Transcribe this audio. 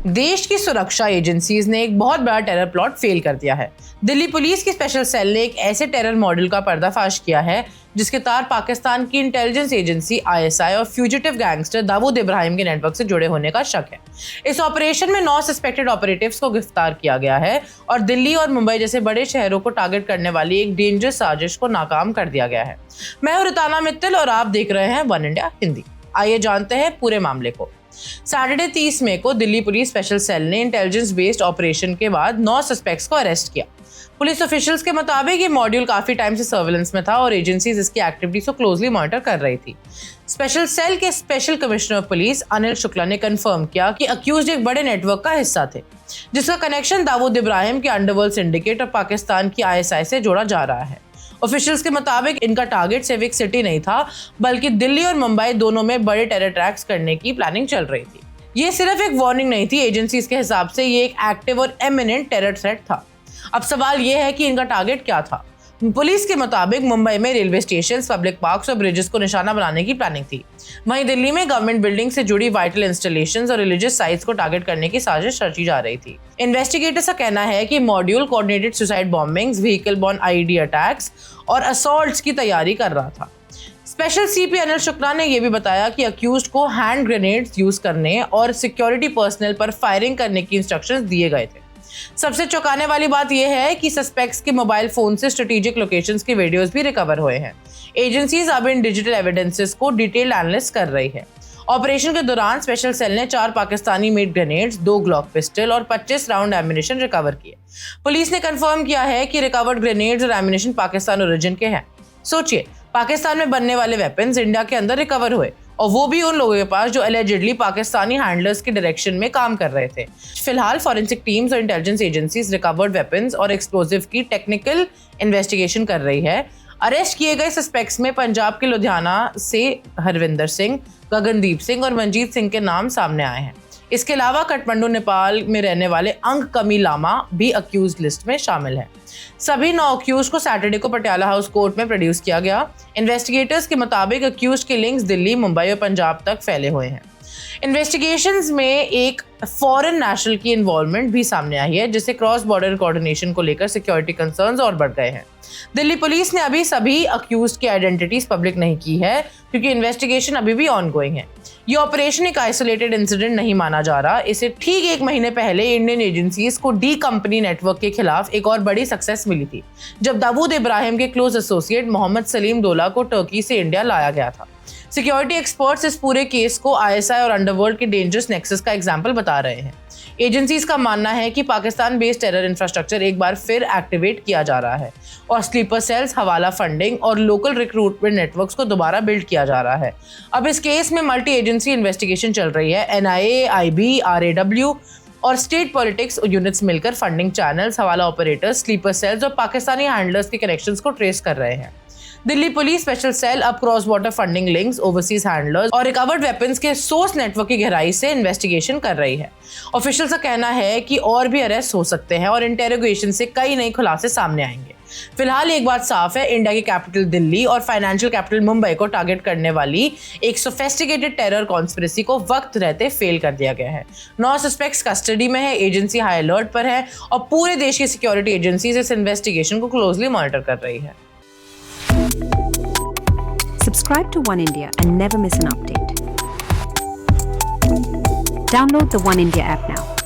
देश की सुरक्षा एजेंसीज ने एक बहुत बड़ा टेरर प्लॉट फेल कर दिया है। दिल्ली पुलिस की स्पेशल सेल ने एक ऐसे टेरर मॉडल का पर्दाफाश किया है जिसके तार पाकिस्तान की इंटेलिजेंस एजेंसी ISI और फ्यूजिटिव गैंगस्टर दाऊद इब्राहिम के नेटवर्क से जुड़े होने का शक है। इस ऑपरेशन में 9 सस्पेक्टेड ऑपरेटिव्स को गिरफ्तार किया गया है और दिल्ली और मुंबई जैसे बड़े शहरों को टारगेट करने वाली एक डेंजरस साजिश को नाकाम कर दिया गया है। मैं हूं रिताना मित्तल और आप देख रहे हैं वन इंडिया हिंदी। आइए जानते हैं पूरे मामले को। सैटरडे 30 मई को दिल्ली पुलिस स्पेशल सेल ने इंटेलिजेंस बेस्ड ऑपरेशन के बाद 9 सस्पेक्ट्स को अरेस्ट किया। पुलिस ऑफिशियल्स के मुताबिक ये मॉड्यूल काफी टाइम से सर्विलेंस में था और एजेंसीज इसकी एक्टिविटीज को क्लोजली मॉनिटर कर रही थी। स्पेशल सेल के special commissioner of police Anil Shukla ने कंफर्म किया कि अक्यूज्ड एक बड़े नेटवर्क का हिस्सा थे जिसका कनेक्शन दाऊद इब्राहिम के अंडरवर्ल्ड सिंडिकेट और पाकिस्तान की ISI से जोड़ा जा रहा है। ऑफिशियल्स के मुताबिक इनका टारगेट सिर्फ एक सिटी नहीं था बल्कि दिल्ली और मुंबई दोनों में बड़े टेरर अटैक्स करने की प्लानिंग चल रही थी। ये सिर्फ एक वार्निंग नहीं थी, एजेंसीज के हिसाब से ये एक एक्टिव और एमिनेंट टेरर थ्रेट था। अब सवाल ये है कि इनका टारगेट क्या था। पुलिस के मुताबिक मुंबई में रेलवे स्टेशन, पब्लिक पार्क्स और ब्रिजेस को निशाना बनाने की प्लानिंग थी। वहीं दिल्ली में गवर्नमेंट बिल्डिंग से जुड़ी वाइटल इंस्टॉलेशंस और रिलीजियस साइट्स को टारगेट करने की साजिश रची जा रही थी। इन्वेस्टिगेटर्स का कहना है कि module coordinated suicide bombings, vehicle born IED attacks और असॉल्ट्स की तैयारी कर रहा था। स्पेशल CP अनिल शुक्ला ने यह भी बताया कि अक्यूज्ड को हैंड ग्रेनेड्स यूज करने और सिक्योरिटी पर्सनल पर फायरिंग करने की इंस्ट्रक्शंस दिए गए थे। सबसे चौंकाने वाली बात यह है कि सस्पेक्ट्स के मोबाइल फोन से स्ट्रेटेजिक लोकेशंस के वीडियोस भी रिकवर हुए हैं। एजेंसीज अब इन डिजिटल एविडेंसेस को डिटेल एनालिसिस कर रही है। ऑपरेशन के दौरान स्पेशल सेल ने 4 Pakistani made grenades, 2 Glock pistol और 25 राउंड एम्युनिशन रिकवर किए। पुलिस ने कंफर्म किया है कि रिकवर्ड ग्रेनेड्स और एम्युनिशन पाकिस्तान ओरिजिन के हैं। सोचिए, पाकिस्तान में बनने वाले वेपन्स इंडिया के अंदर रिकवर हुए और वो भी उन लोगों के पास जो एलिजिडली पाकिस्तानी हैंडलर्स के डायरेक्शन में काम कर रहे थे। फिलहाल फॉरेंसिक टीम्स और इंटेलिजेंस एजेंसीज रिकवर्ड वेपन्स और एक्सप्लोजिव की टेक्निकल इन्वेस्टिगेशन कर रही है। अरेस्ट किए गए सस्पेक्ट्स में पंजाब के लुधियाना से हरविंदर सिंह, गगनदीप सिंह और मंजीत सिंह के नाम सामने आए हैं। इसके अलावा काठमांडू नेपाल में रहने वाले अंग कमी लामा भी अक्यूज लिस्ट में शामिल है। सभी 9 अक्यूज को सैटरडे को पटियाला हाउस कोर्ट में प्रोड्यूस किया गया। इन्वेस्टिगेटर्स के मुताबिक अक्यूज के लिंक्स दिल्ली, मुंबई और पंजाब तक फैले हुए हैं। इन्वेस्टिगेशंस में एक फॉरेन नेशनल की इन्वॉल्वमेंट भी सामने आई है जिससे क्रॉस बॉर्डर कोऑर्डिनेशन को लेकर सिक्योरिटी कंसर्न्स और बढ़ गए हैं। दिल्ली पुलिस ने अभी सभी अक्यूज्ड की आइडेंटिटीज पब्लिक नहीं की है क्योंकि इन्वेस्टिगेशन अभी भी ऑनगोइंग है। ये ऑपरेशन एक आइसोलेटेड इंसिडेंट नहीं माना जा रहा। इसे ठीक 1 महीने पहले इंडियन एजेंसीज को डी कंपनी नेटवर्क के खिलाफ एक और बड़ी सक्सेस मिली थी जब दाऊद इब्राहिम के क्लोज एसोसिएट मोहम्मद सलीम डोला को टर्की से इंडिया लाया गया था। सिक्योरिटी एक्सपर्ट्स इस पूरे केस को ISI और अंडरवर्ल्ड के डेंजरस नेक्सस का एग्जाम्पल बता रहे हैं। एजेंसीज का मानना है कि पाकिस्तान बेस्ड टेरर इंफ्रास्ट्रक्चर एक बार फिर एक्टिवेट किया जा रहा है और स्लीपर सेल्स, हवाला फंडिंग और लोकल रिक्रूटमेंट नेटवर्क्स को दोबारा बिल्ड किया जा रहा है। अब इस केस में मल्टी एजेंसी इन्वेस्टिगेशन चल रही है। NIA, IB, RAW और स्टेट पॉलिटिक्स यूनिट्स मिलकर फंडिंग चैनल्स, हवाला ऑपरेटर्स, स्लीपर सेल्स और पाकिस्तानी हैंडलर्स के कनेक्शंस को ट्रेस कर रहे हैं। दिल्ली पुलिस स्पेशल सेल अब cross border funding links, overseas handlers और रिकवर्ड वेपन्स के सोर्स नेटवर्क की गहराई से इन्वेस्टिगेशन कर रही है। ऑफिशियल्स का कहना है कि और भी अरेस्ट हो सकते हैं और इंटेरोगेशन से कई नए खुलासे सामने आएंगे। फिलहाल एक बात साफ है, इंडिया की कैपिटल दिल्ली और फाइनेंशियल कैपिटल मुंबई को टारगेट करने वाली एक सोफिस्टिकेटेड टेरर कॉन्स्पिरेसी को वक्त रहते फेल कर दिया गया है। 9 सस्पेक्ट्स कस्टडी में है, एजेंसी हाई अलर्ट पर है और पूरे देश की सिक्योरिटी एजेंसीज इस इन्वेस्टिगेशन को क्लोजली मॉनिटर कर रही है। Subscribe to One India and never miss an update. Download the One India app now.